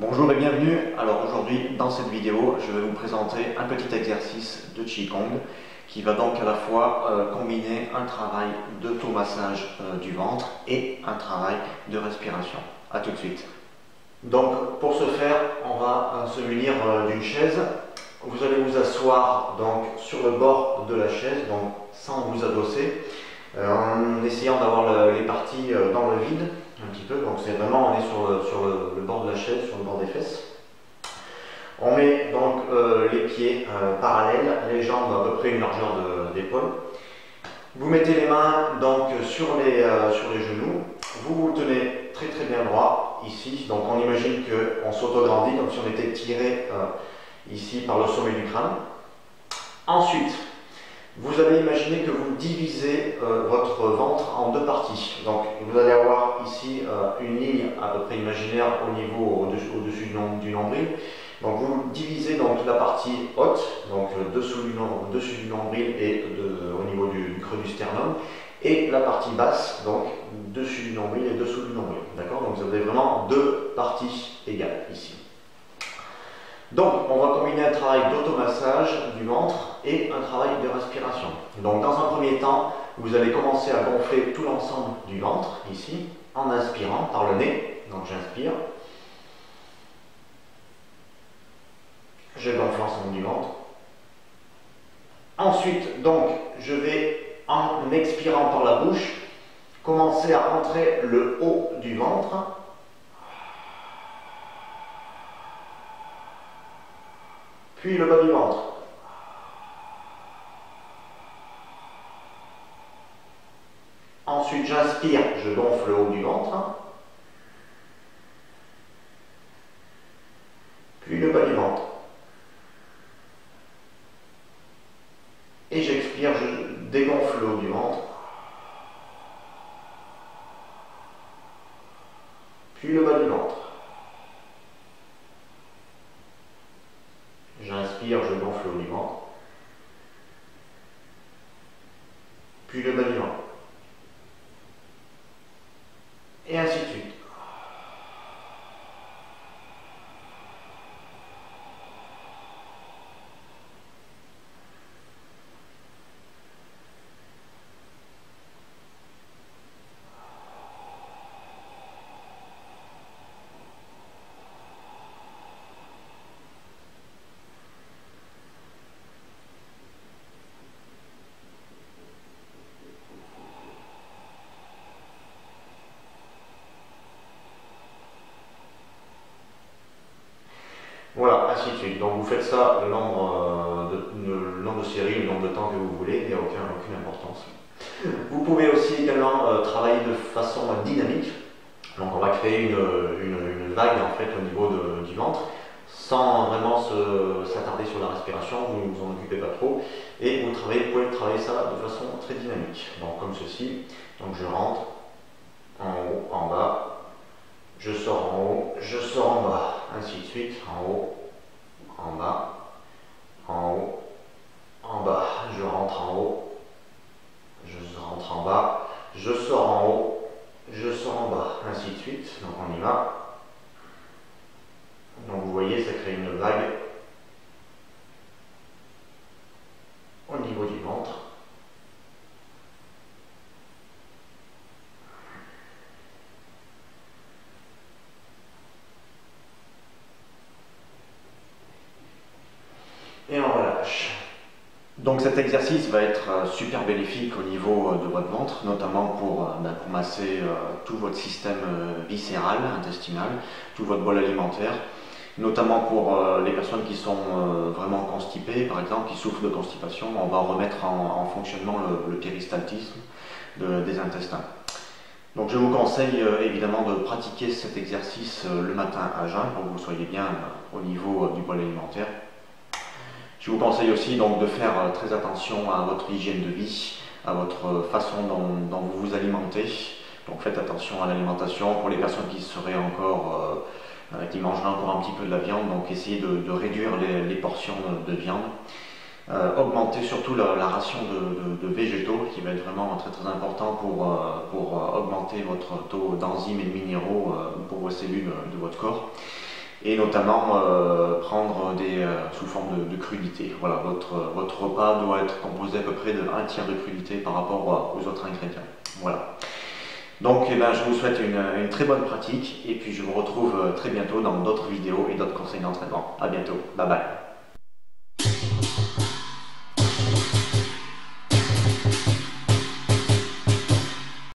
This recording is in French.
Bonjour et bienvenue. Alors aujourd'hui dans cette vidéo je vais vous présenter un petit exercice de Qigong qui va donc à la fois combiner un travail d'automassage du ventre et un travail de respiration. A tout de suite. Donc pour ce faire on va se munir d'une chaise. Vous allez vous asseoir donc sur le bord de la chaise, donc sans vous adosser, en essayant d'avoir les parties dans le vide un petit peu. Donc c'est vraiment, on est sur le bord de la chaise, sur le bord des fesses. On met donc les pieds parallèles, les jambes à peu près une largeur d'épaule. Vous mettez les mains donc sur les genoux. Vous vous tenez très bien droit ici. Donc on imagine qu'on s'autograndit, comme si on était tiré ici par le sommet du crâne. Ensuite, vous allez imaginer que vous divisez votre ventre en deux parties. Donc vous allez avoir ici une ligne à peu près imaginaire au niveau au-dessus du nombril. Donc vous divisez donc la partie haute, donc dessus du nombril et au niveau du creux du sternum, et la partie basse, donc dessus du nombril et dessous du nombril. D'accord? Donc vous avez vraiment deux parties égales ici. Donc, on va combiner un travail d'automassage du ventre et un travail de respiration. Donc, dans un premier temps, vous allez commencer à gonfler tout l'ensemble du ventre, ici, en inspirant par le nez. Donc, j'inspire. Je gonfle l'ensemble du ventre. Ensuite, donc, je vais, en expirant par la bouche, commencer à rentrer le haut du ventre. Puis le bas du ventre. Ensuite, j'inspire, je gonfle le haut du ventre. Puis le bas du ventre. Et j'expire, je dégonfle le haut du ventre. Puis le bas du ventre. J'inspire, je gonfle le haut du ventre. Puis le bas du ventre. Et ainsi de suite. Voilà, ainsi de suite. Donc vous faites ça le nombre de séries, le nombre de temps que vous voulez, il n'y a aucune importance. Vous pouvez aussi également travailler de façon dynamique. Donc on va créer une vague en fait au niveau du ventre, sans vraiment s'attarder sur la respiration, vous ne vous en occupez pas trop, et vous pouvez travailler ça de façon très dynamique. Donc comme ceci, donc je rentre en haut, en bas, je sors en haut, je sors en bas, ainsi de suite, en haut, en bas, en haut, en bas, je rentre en haut, je rentre en bas, je sors en haut, je sors en bas, ainsi de suite. Donc on y va. Donc vous voyez, ça crée une vague au niveau du ventre. Et on relâche. Donc cet exercice va être super bénéfique au niveau de votre ventre, notamment pour masser tout votre système viscéral, intestinal, tout votre bol alimentaire, notamment pour les personnes qui sont vraiment constipées, par exemple, qui souffrent de constipation. On va remettre en fonctionnement le péristaltisme des intestins. Donc je vous conseille évidemment de pratiquer cet exercice le matin à jeun pour que vous soyez bien au niveau du bol alimentaire. Je vous conseille aussi donc de faire très attention à votre hygiène de vie, à votre façon dont vous vous alimentez. Donc faites attention à l'alimentation. Pour les personnes qui seraient encore, qui mangeraient encore un petit peu de la viande, donc essayez de réduire les portions de viande. Augmentez surtout la ration de végétaux, qui va être vraiment très important pour augmenter votre taux d'enzymes et de minéraux pour vos cellules de votre corps. et notamment prendre sous forme de crudité. Voilà, votre repas doit être composé à peu près de 1/3 de crudité par rapport aux autres ingrédients. Voilà. Donc eh ben, je vous souhaite une très bonne pratique et puis je vous retrouve très bientôt dans d'autres vidéos et d'autres conseils d'entraînement. A bientôt, bye bye.